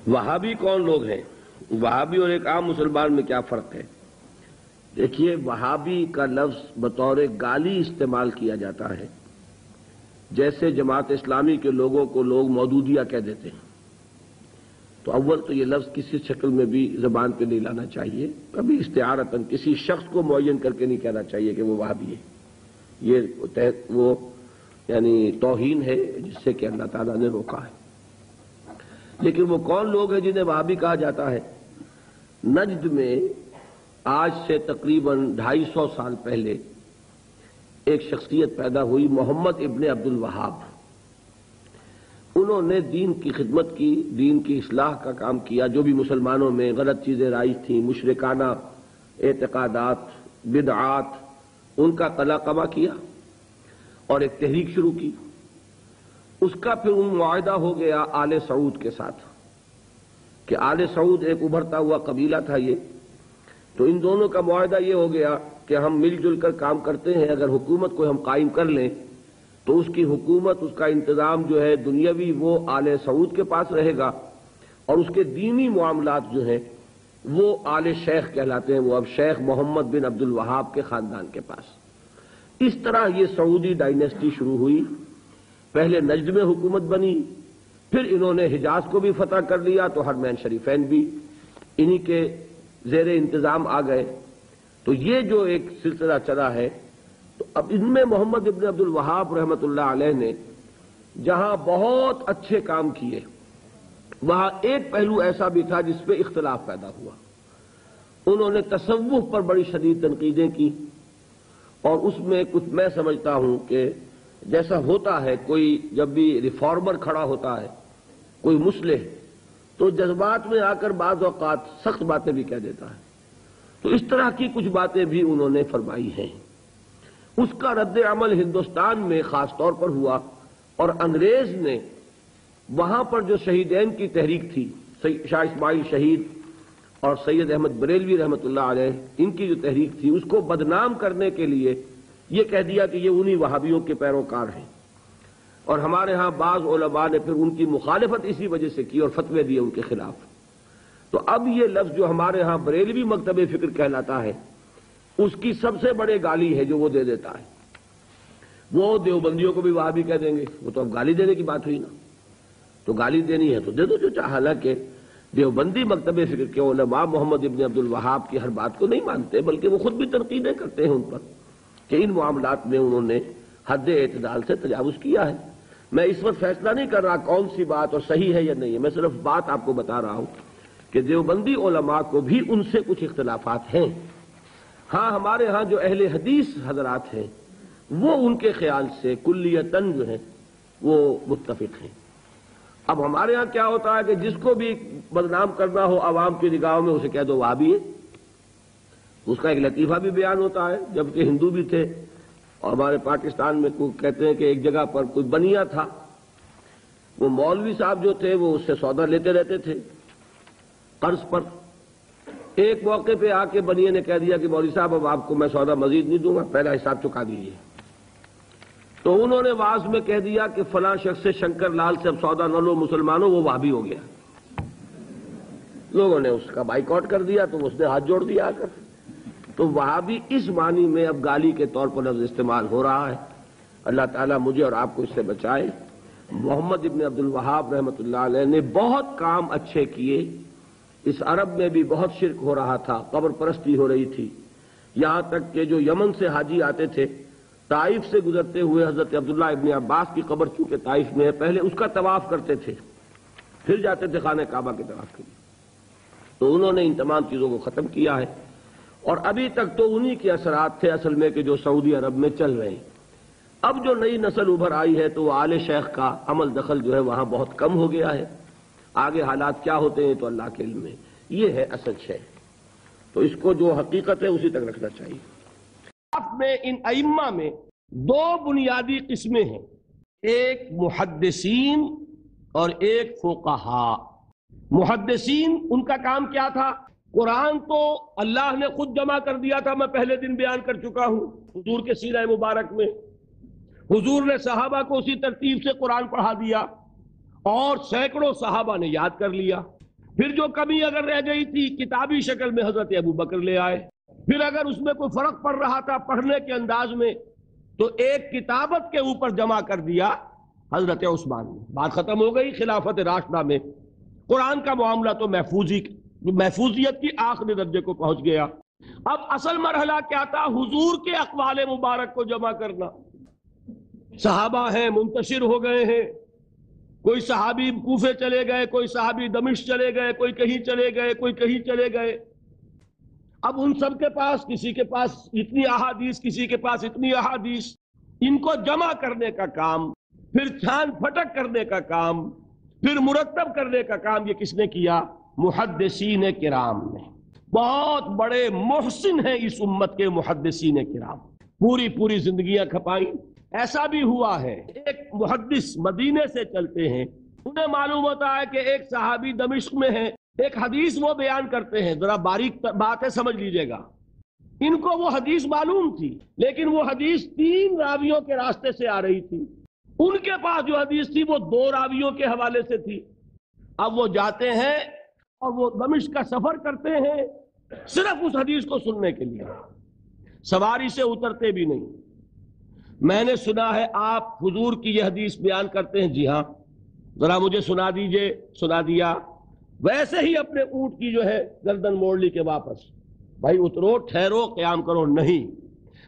وہابی کون لوگ ہیں؟ وہابی اور ایک عام مسلمان میں کیا فرق ہے؟ دیکھیے، وہابی کا لفظ بطور گالی استعمال کیا جاتا ہے، جیسے جماعت اسلامی کے لوگوں کو لوگ مودودیہ کہہ دیتے ہیں۔ تو اول تو یہ لفظ کسی شکل میں بھی زبان پہ نہیں لانا چاہیے، کبھی استعارتاً کسی شخص کو معین کر کے نہیں کہنا چاہیے کہ وہ وہابی ہے۔ یہ وہ یعنی توہین ہے جس سے کہ اللہ تعالیٰ نے روکا ہے۔ لیکن وہ کون لوگ ہیں جنہیں وہابی کہا جاتا ہے؟ نجد میں آج سے تقریباً 250 سال پہلے ایک شخصیت پیدا ہوئی، محمد ابن عبد الوہاب۔ انہوں نے دین کی خدمت کی، دین کی اصلاح کا کام کیا، جو بھی مسلمانوں میں غلط چیزیں رائج تھیں، مشرکانہ اعتقادات، بدعات، ان کا قلاقمہ کیا اور ایک تحریک شروع کی۔ اس کا پھر معاہدہ ہو گیا آل سعود کے ساتھ کہ آل سعود ایک ابھرتا ہوا قبیلہ تھا یہ، تو ان دونوں کا معاہدہ یہ ہو گیا کہ ہم مل جل کر کام کرتے ہیں، اگر حکومت کو ہم قائم کر لیں تو اس کی حکومت، اس کا انتظام جو ہے دنیاوی، وہ آل سعود کے پاس رہے گا، اور اس کے دینی معاملات جو ہیں وہ آل شیخ کہلاتے ہیں، وہ اب شیخ محمد بن عبد الوہاب کے خاندان کے پاس۔ اس طرح یہ سعودی ڈائنیسٹی شروع ہوئی۔ پہلے نجد میں حکومت بنی، پھر انہوں نے حجاز کو بھی فتح کر لیا، تو حرمین شریفین بھی انہی کے زیر انتظام آ گئے۔ تو یہ جو ایک سلسلہ چلا ہے، تو اب ان میں محمد ابن عبد الوہاب رحمۃ اللہ علیہ نے جہاں بہت اچھے کام کیے، وہاں ایک پہلو ایسا بھی تھا جس پہ اختلاف پیدا ہوا۔ انہوں نے تصوف پر بڑی شدید تنقیدیں کی، اور اس میں کچھ میں سمجھتا ہوں کہ جیسا ہوتا ہے، کوئی جب بھی ریفارمر کھڑا ہوتا ہے، کوئی مصلح، تو جذبات میں آ کر بعض اوقات سخت باتیں بھی کہہ دیتا ہے۔ تو اس طرح کی کچھ باتیں بھی انہوں نے فرمائی ہیں۔ اس کا رد عمل ہندوستان میں خاص طور پر ہوا، اور انگریز نے وہاں پر جو شہیدین کی تحریک تھی، شاہ اسماعیل شہید اور سید احمد بریلوی رحمۃ اللہ علیہ، ان کی جو تحریک تھی، اس کو بدنام کرنے کے لیے یہ کہہ دیا کہ یہ انہی وہابیوں کے پیروکار ہیں، اور ہمارے ہاں بعض علماء نے پھر ان کی مخالفت اسی وجہ سے کی اور فتوے دیے ان کے خلاف۔ تو اب یہ لفظ جو ہمارے ہاں بریلوی مکتب فکر کہلاتا ہے، اس کی سب سے بڑے گالی ہے جو وہ دے دیتا ہے۔ وہ دیوبندیوں کو بھی وہابی کہہ دیں گے، وہ تو اب گالی دینے کی بات ہوئی نا، تو گالی دینی ہے تو دے دو جو چاہے۔ حالانکہ دیوبندی مکتب فکر کے علماء محمد ابن عبد الوہاب کی ہر بات کو نہیں مانتے، بلکہ وہ خود بھی تنقیدیں کرتے ہیں ان پر کہ ان معاملات میں انہوں نے حد اعتدال سے تجاوز کیا ہے۔ میں اس وقت فیصلہ نہیں کر رہا کون سی بات اور صحیح ہے یا نہیں ہے، میں صرف بات آپ کو بتا رہا ہوں کہ دیوبندی علماء کو بھی ان سے کچھ اختلافات ہیں۔ ہاں، ہمارے ہاں جو اہل حدیث حضرات ہیں وہ ان کے خیال سے کلیتاً جو ہیں وہ متفق ہیں۔ اب ہمارے ہاں کیا ہوتا ہے کہ جس کو بھی بدنام کرنا ہو عوام کی نگاہوں میں، اسے کہہ دو وہابی ہے۔ اس کا ایک لطیفہ بھی بیان ہوتا ہے، جبکہ ہندو بھی تھے، اور ہمارے پاکستان میں کہتے ہیں کہ ایک جگہ پر کوئی بنیا تھا، وہ مولوی صاحب جو تھے وہ اس سے سودا لیتے رہتے تھے قرض پر۔ ایک موقع پہ آ کے بنیے نے کہہ دیا کہ مولوی صاحب اب آپ کو میں سودا مزید نہیں دوں گا، پہلا حساب چکا دیجیے۔ تو انہوں نے واعظ میں کہہ دیا کہ فلاں شخص سے شنکر لال سے اب سودا نہ لو مسلمانوں، وہ وہابی ہو گیا۔ لوگوں نے اس کا بائیکاٹ کر دیا، تو اس نے ہاتھ جوڑ دیا آ کر۔ تو وہابی اس معنی میں اب گالی کے طور پر لفظ استعمال ہو رہا ہے۔ اللہ تعالیٰ مجھے اور آپ کو اس سے بچائے۔ محمد ابن عبد الوہاب رحمۃ اللہ علیہ نے بہت کام اچھے کیے۔ اس عرب میں بھی بہت شرک ہو رہا تھا، قبر پرستی ہو رہی تھی، یہاں تک کہ جو یمن سے حاجی آتے تھے، طائف سے گزرتے ہوئے حضرت عبداللہ ابن عباس کی قبر چونکہ طائف میں ہے، پہلے اس کا طواف کرتے تھے، پھر جاتے تھے خانہ کعبہ کے طواف کے لیے۔ تو انہوں نے ان تمام چیزوں کو ختم کیا ہے، اور ابھی تک تو انہی کے اثرات تھے اصل میں کہ جو سعودی عرب میں چل رہے ہیں۔ اب جو نئی نسل ابھر آئی ہے تو وہ آل شیخ کا عمل دخل جو ہے وہاں بہت کم ہو گیا ہے۔ آگے حالات کیا ہوتے ہیں تو اللہ کے علم میں، یہ ہے اصل شے، تو اس کو جو حقیقت ہے اسی تک رکھنا چاہیے۔ میں ان ائمہ میں دو بنیادی قسمیں ہیں، ایک محدثین اور ایک فقہاء۔ محدثین، ان کا کام کیا تھا؟ قرآن تو اللہ نے خود جمع کر دیا تھا، میں پہلے دن بیان کر چکا ہوں حضور کے سیرہ مبارک میں۔ حضور نے صحابہ کو اسی ترتیب سے قرآن پڑھا دیا، اور سینکڑوں صحابہ نے یاد کر لیا۔ پھر جو کمی اگر رہ گئی تھی کتابی شکل میں حضرت ابو بکر لے آئے، پھر اگر اس میں کوئی فرق پڑ رہا تھا پڑھنے کے انداز میں تو ایک کتابت کے اوپر جمع کر دیا حضرت عثمان نے، بات ختم ہو گئی۔ خلافت راشدہ میں قرآن کا معاملہ تو محفوظیت کی آخری درجے کو پہنچ گیا۔ اب اصل مرحلہ کیا تھا؟ حضور کے اقوال مبارک کو جمع کرنا۔ صحابہ ہیں منتشر ہو گئے ہیں، کوئی صحابی کوفے چلے گئے، کوئی صحابی دمشق چلے گئے، کوئی کہیں چلے گئے، کوئی کہیں چلے گئے۔ اب ان سب کے پاس، کسی کے پاس اتنی احادیث، کسی کے پاس اتنی احادیث، ان کو جمع کرنے کا کام، پھر چھان پھٹک کرنے کا کام، پھر مرتب کرنے کا کام یہ کس نے کیا؟ محدثین کرام نے۔ بہت بڑے محسن ہیں اس امت کے محدثین کرام، پوری زندگیاں کھپائیں۔ ایسا بھی ہوا ہے ایک محدث مدینے سے چلتے ہیں، انہیں معلوم ہوتا ہے کہ ایک صحابی دمشق میں ہے، ایک حدیث وہ بیان کرتے ہیں، ذرا باریک بات ہے سمجھ لیجئے گا۔ ان کو وہ حدیث معلوم تھی، لیکن وہ حدیث 3 راویوں کے راستے سے آ رہی تھی، ان کے پاس جو حدیث تھی وہ 2 راویوں کے حوالے سے تھی۔ اب وہ جاتے ہیں اور وہ دمشق کا سفر کرتے ہیں صرف اس حدیث کو سننے کے لیے، سواری سے اترتے بھی نہیں۔ میں نے سنا ہے آپ حضور کی یہ حدیث بیان کرتے ہیں، جی ہاں، ذرا مجھے سنا دیجئے۔ سنا دیا، ویسے ہی اپنے اونٹ کی جو ہے گردن موڑ لی کہ واپس، بھائی اترو، ٹھہرو، قیام کرو۔ نہیں،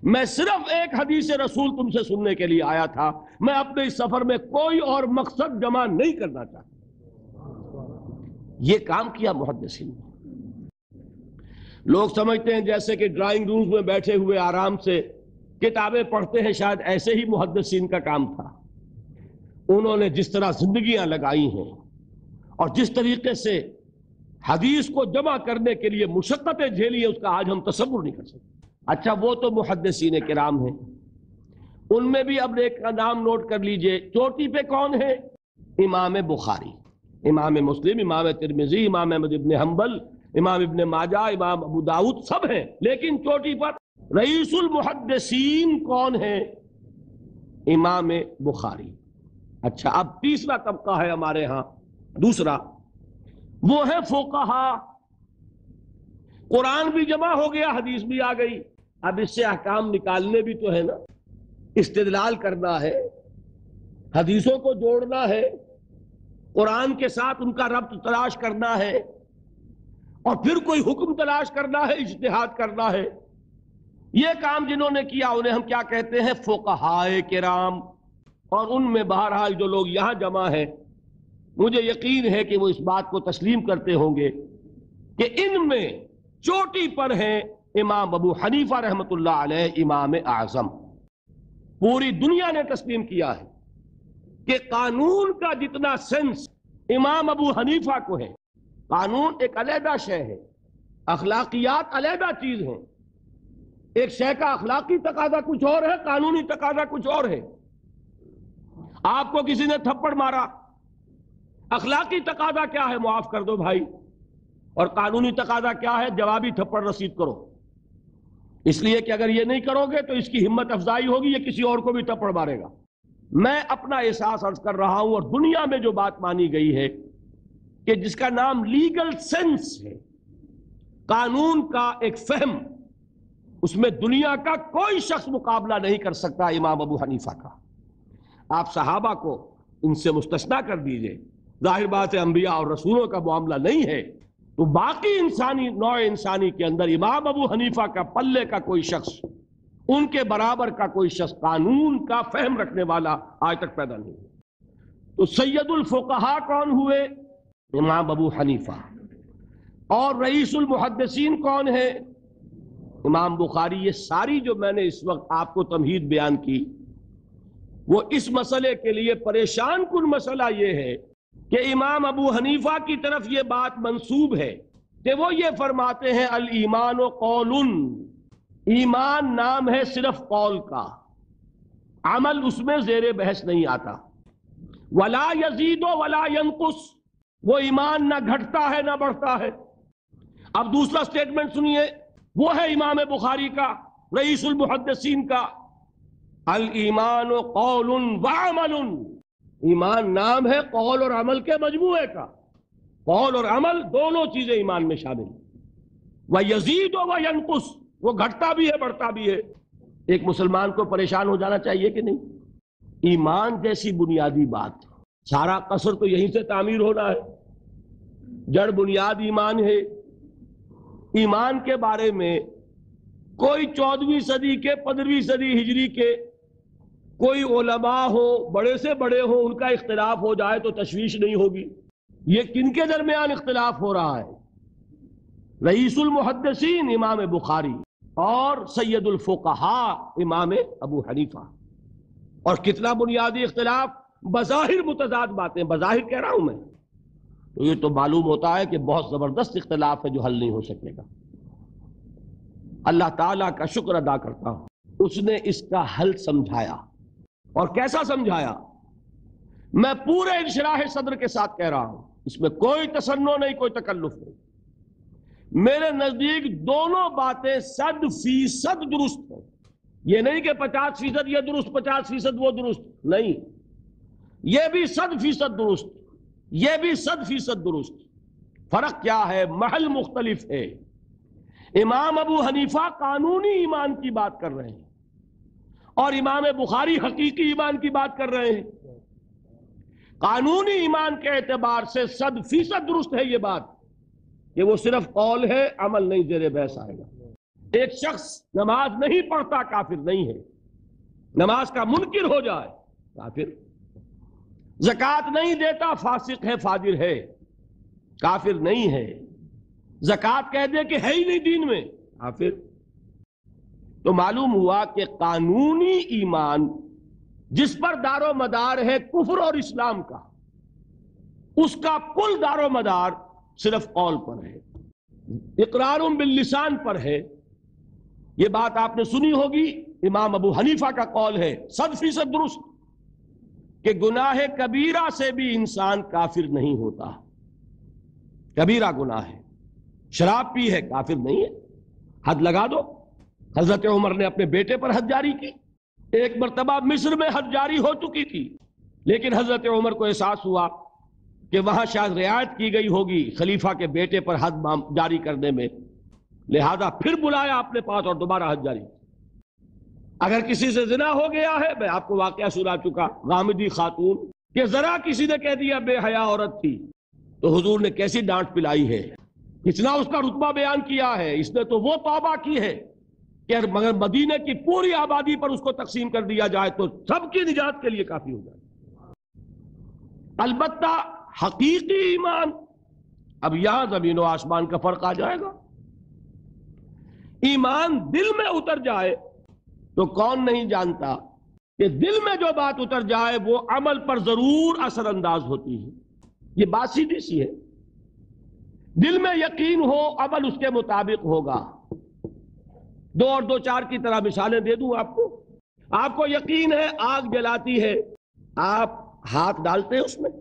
میں صرف ایک حدیث رسول تم سے سننے کے لیے آیا تھا، میں اپنے اس سفر میں کوئی اور مقصد جمع نہیں کرنا چاہتا۔ یہ کام کیا محدثین نے۔ لوگ سمجھتے ہیں جیسے کہ ڈرائنگ رومز میں بیٹھے ہوئے آرام سے کتابیں پڑھتے ہیں، شاید ایسے ہی محدثین کا کام تھا۔ انہوں نے جس طرح زندگیاں لگائی ہیں اور جس طریقے سے حدیث کو جمع کرنے کے لیے مشقتیں جھیلی ہیں، اس کا آج ہم تصور نہیں کر سکتے۔ اچھا، وہ تو محدثین کرام ہیں، ان میں بھی اب ایک کا نام نوٹ کر لیجئے، چوٹی پہ کون ہے؟ امام بخاری، امام مسلم، امام ترمذی، امام احمد ابن حنبل، امام ابن ماجہ، امام ابو داؤد، سب ہیں، لیکن چوٹی پر رئیس المحدثین کون ہے؟ امام بخاری۔ اچھا، اب تیسرا طبقہ ہے ہمارے ہاں، دوسرا، وہ ہے فقہا۔ قرآن بھی جمع ہو گیا، حدیث بھی آ گئی، اب اس سے احکام نکالنے بھی تو ہے نا، استدلال کرنا ہے، حدیثوں کو جوڑنا ہے، قرآن کے ساتھ ان کا ربط تلاش کرنا ہے، اور پھر کوئی حکم تلاش کرنا ہے، اجتہاد کرنا ہے۔ یہ کام جنہوں نے کیا انہیں ہم کیا کہتے ہیں؟ فقہائے کرام۔ اور ان میں بہرحال جو لوگ یہاں جمع ہیں، مجھے یقین ہے کہ وہ اس بات کو تسلیم کرتے ہوں گے کہ ان میں چوٹی پر ہیں امام ابو حنیفہ رحمۃ اللہ علیہ، امام اعظم۔ پوری دنیا نے تسلیم کیا ہے کہ قانون کا جتنا سینس امام ابو حنیفہ کو ہے، قانون ایک علیحدہ شے ہے، اخلاقیات علیحدہ چیز ہیں۔ ایک شے کا اخلاقی تقاضا کچھ اور ہے، قانونی تقاضا کچھ اور ہے۔ آپ کو کسی نے تھپڑ مارا، اخلاقی تقاضا کیا ہے؟ معاف کر دو بھائی، اور قانونی تقاضا کیا ہے؟ جوابی تھپڑ رسید کرو، اس لیے کہ اگر یہ نہیں کرو گے تو اس کی ہمت افزائی ہوگی، یہ کسی اور کو بھی تھپڑ مارے گا۔ میں اپنا احساس عرض کر رہا ہوں، اور دنیا میں جو بات مانی گئی ہے کہ جس کا نام لیگل سینس ہے، قانون کا ایک فہم، اس میں دنیا کا کوئی شخص مقابلہ نہیں کر سکتا امام ابو حنیفہ کا۔ آپ صحابہ کو ان سے مستثنیٰ کر دیجئے، ظاہر بات ہے انبیاء اور رسولوں کا معاملہ نہیں ہے، تو باقی نوع انسانی کے اندر امام ابو حنیفہ کا پلے کا کوئی شخص، ان کے برابر کا کوئی شخص قانون کا فہم رکھنے والا آج تک پیدا نہیں ہے۔ تو سید الفقہاء کون ہوئے؟ امام ابو حنیفہ۔ اور رئیس المحدثین کون ہے؟ امام بخاری۔ یہ ساری جو میں نے اس وقت آپ کو تمہید بیان کی، وہ اس مسئلے کے لیے پریشان کن مسئلہ یہ ہے کہ امام ابو حنیفہ کی طرف یہ بات منسوب ہے کہ وہ یہ فرماتے ہیں الایمان قول، ایمان نام ہے صرف قول کا، عمل اس میں زیر بحث نہیں آتا۔ ولا یزید ولا ینقص، وہ ایمان نہ گھٹتا ہے نہ بڑھتا ہے۔ اب دوسرا سٹیٹمنٹ سنیے، وہ ہے امام بخاری کا، رئیس المحدثین کا، الایمان قول وعمل، ایمان نام ہے قول اور عمل کے مجموعے کا۔ قول اور عمل دونوں چیزیں ایمان میں شامل ہیں۔ وَيَزِيدُ وَيَنْقُصُ، وہ گھٹتا بھی ہے بڑھتا بھی ہے۔ ایک مسلمان کو پریشان ہو جانا چاہیے کہ نہیں؟ ایمان جیسی بنیادی بات، سارا قصر تو یہیں سے تعمیر ہونا ہے۔ جڑ بنیاد ایمان ہے۔ ایمان کے بارے میں کوئی 14ویں صدی کے 15ویں صدی ہجری کے کوئی علماء ہو، بڑے سے بڑے ہو، ان کا اختلاف ہو جائے تو تشویش نہیں ہوگی۔ یہ کن کے درمیان اختلاف ہو رہا ہے؟ رئیس المحدثین امام بخاری اور سید الفقہاء امام ابو حنیفہ۔ اور کتنا بنیادی اختلاف، بظاہر متضاد باتیں، بظاہر کہہ رہا ہوں میں، تو یہ تو معلوم ہوتا ہے کہ بہت زبردست اختلاف ہے جو حل نہیں ہو سکے گا۔ اللہ تعالیٰ کا شکر ادا کرتا ہوں، اس نے اس کا حل سمجھایا۔ اور کیسا سمجھایا؟ میں پورے انشراح صدر کے ساتھ کہہ رہا ہوں، اس میں کوئی تصنع نہیں، کوئی تکلف نہیں۔ میرے نزدیک دونوں باتیں 100% درست ہیں۔ یہ نہیں کہ 50% یہ درست 50% وہ درست، نہیں، یہ بھی 100% درست، یہ بھی 100% درست۔ فرق کیا ہے؟ محل مختلف ہے۔ امام ابو حنیفہ قانونی ایمان کی بات کر رہے ہیں اور امام بخاری حقیقی ایمان کی بات کر رہے ہیں۔ قانونی ایمان کے اعتبار سے 100% درست ہے یہ بات کہ وہ صرف قول ہے، عمل نہیں، زیر بحث آئے گا۔ ایک شخص نماز نہیں پڑھتا کافر نہیں ہے، نماز کا منکر ہو جائے کافر۔ زکوٰۃ نہیں دیتا فاسق ہے، فاجر ہے، کافر نہیں ہے۔ زکوٰۃ کہہ دے کہ ہے ہی نہیں دین میں، کافر۔ تو معلوم ہوا کہ قانونی ایمان جس پر دار و مدار ہے کفر اور اسلام کا، اس کا کل دار و مدار صرف قول پر ہے، اقرار باللسان پر ہے۔ یہ بات آپ نے سنی ہوگی، امام ابو حنیفہ کا قول ہے 100% درست کہ گناہ کبیرہ سے بھی انسان کافر نہیں ہوتا۔ کبیرہ گناہ ہے، شراب پی ہے، کافر نہیں ہے، حد لگا دو۔ حضرت عمر نے اپنے بیٹے پر حد جاری کی۔ ایک مرتبہ مصر میں حد جاری ہو چکی تھی، لیکن حضرت عمر کو احساس ہوا کہ وہاں شاید رعایت کی گئی ہوگی خلیفہ کے بیٹے پر حد جاری کرنے میں، لہذا پھر بلایا اپنے پاس اور دوبارہ حد جاری۔ اگر کسی سے زنا ہو گیا ہے، میں آپ کو واقعہ سنا چکا، غامدی خاتون کہ ذرا کسی نے کہہ دیا بے حیا عورت تھی، تو حضور نے کیسی ڈانٹ پلائی ہے، کتنا اس کا رتبہ بیان کیا ہے۔ اس نے تو وہ توبہ کی ہے کہ مگر مدینے کی پوری آبادی پر اس کو تقسیم کر دیا جائے تو سب کی نجات کے لیے کافی ہو جائے۔ البتہ حقیقی ایمان، اب یہاں زمین و آسمان کا فرق آ جائے گا۔ ایمان دل میں اتر جائے تو کون نہیں جانتا کہ دل میں جو بات اتر جائے وہ عمل پر ضرور اثر انداز ہوتی ہے۔ یہ بات سیدھی سی ہے، دل میں یقین ہو، عمل اس کے مطابق ہوگا۔ 2 اور 2 4 کی طرح مثالیں دے دوں آپ کو یقین ہے آگ جلاتی ہے، آپ ہاتھ ڈالتے ہیں اس میں،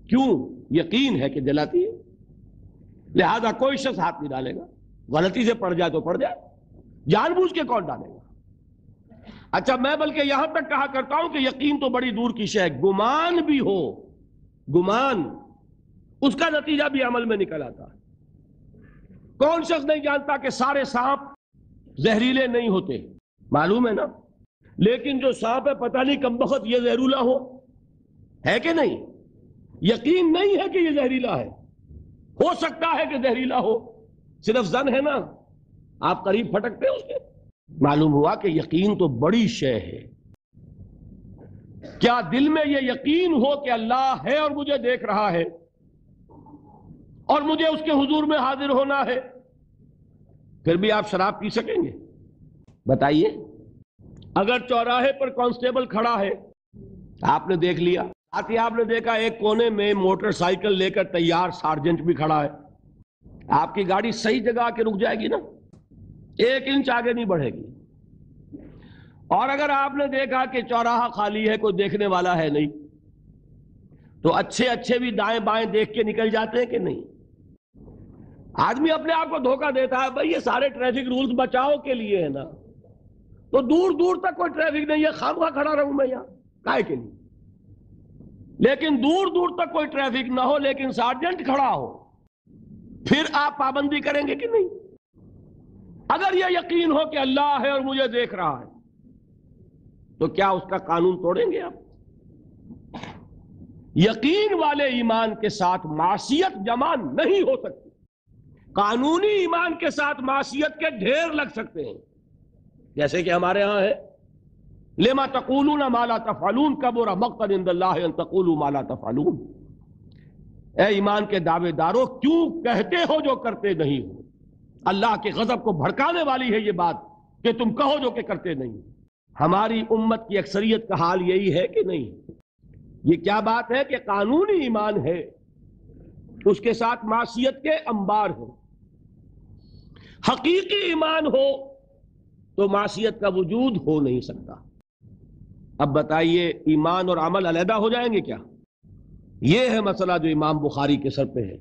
کیوں؟ یقین ہے کہ جلاتی ہے، لہذا کوئی شخص ہاتھ نہیں ڈالے گا۔ غلطی سے پڑ جائے تو پڑ جائے، جان بوجھ کے کون ڈالے گا؟ اچھا، میں بلکہ یہاں تک کہا کرتا ہوں کہ یقین تو بڑی دور کی شے ہے، گمان بھی ہو، گمان، اس کا نتیجہ بھی عمل میں نکل آتا ہے۔ کون شخص نہیں جانتا کہ سارے سانپ زہریلے نہیں ہوتے؟ معلوم ہے نا، لیکن جو سانپ ہے پتہ نہیں کم بخت یہ زہریلا ہے کہ نہیں؟ یقین نہیں ہے کہ یہ زہریلا ہے، ہو سکتا ہے کہ زہریلا ہو، صرف ظن ہے نا، آپ قریب پھٹکتے ہیں اس کے۔ معلوم ہوا کہ یقین تو بڑی شے ہے۔ کیا دل میں یہ یقین ہو کہ اللہ ہے اور مجھے دیکھ رہا ہے اور مجھے اس کے حضور میں حاضر ہونا ہے، پھر بھی آپ شراب پی سکیں گے؟ بتائیے۔ اگر چوراہے پر کانسٹیبل کھڑا ہے، آپ نے دیکھ لیا، ساتھ ہی آپ نے دیکھا ایک کونے میں موٹر سائیکل لے کر تیار سارجنٹ بھی کھڑا ہے، آپ کی گاڑی صحیح جگہ آ کے رک جائے گی نا، 1 انچ آگے نہیں بڑھے گی۔ اور اگر آپ نے دیکھا کہ چوراہا خالی ہے، کوئی دیکھنے والا ہے نہیں، تو اچھے بھی دائیں بائیں دیکھ کے نکل جاتے ہیں کہ نہیں؟ آدمی اپنے آپ کو دھوکہ دیتا ہے، بھائی یہ سارے ٹریفک رولز بچاؤ کے لیے ہے نا، تو دور دور تک کوئی ٹریفک نہیں ہے، خامخواہ کھڑا رہوں میں یہاں کائے کے لیے؟ لیکن دور دور تک کوئی ٹریفک نہ ہو لیکن سارجنٹ کھڑا ہو، پھر آپ پابندی کریں گے کہ نہیں؟ اگر یہ یقین ہو کہ اللہ ہے اور مجھے دیکھ رہا ہے تو کیا اس کا قانون توڑیں گے آپ؟ یقین والے ایمان کے ساتھ معصیت جمع نہیں ہو سکتی۔ قانونی ایمان کے ساتھ معصیت کے ڈھیر لگ سکتے ہیں، جیسے کہ ہمارے ہاں ہے لما تقولون ما لا تفعلون کبر مقتا عند اللہ ان تقولوا ما لا تفعلون۔ اے ایمان کے دعوے دارو، کیوں کہتے ہو جو کرتے نہیں ہو؟ اللہ کے غضب کو بھڑکانے والی ہے یہ بات کہ تم کہو جو کہ کرتے نہیں۔ ہماری امت کی اکثریت کا حال یہی ہے کہ نہیں؟ یہ کیا بات ہے کہ قانونی ایمان ہے، اس کے ساتھ معصیت کے انبار ہیں۔ حقیقی ایمان ہو تو معصیت کا وجود ہو نہیں سکتا۔ اب بتائیے ایمان اور عمل علیحدہ ہو جائیں گے کیا؟ یہ ہے مسئلہ جو امام بخاری کے سر پہ ہے۔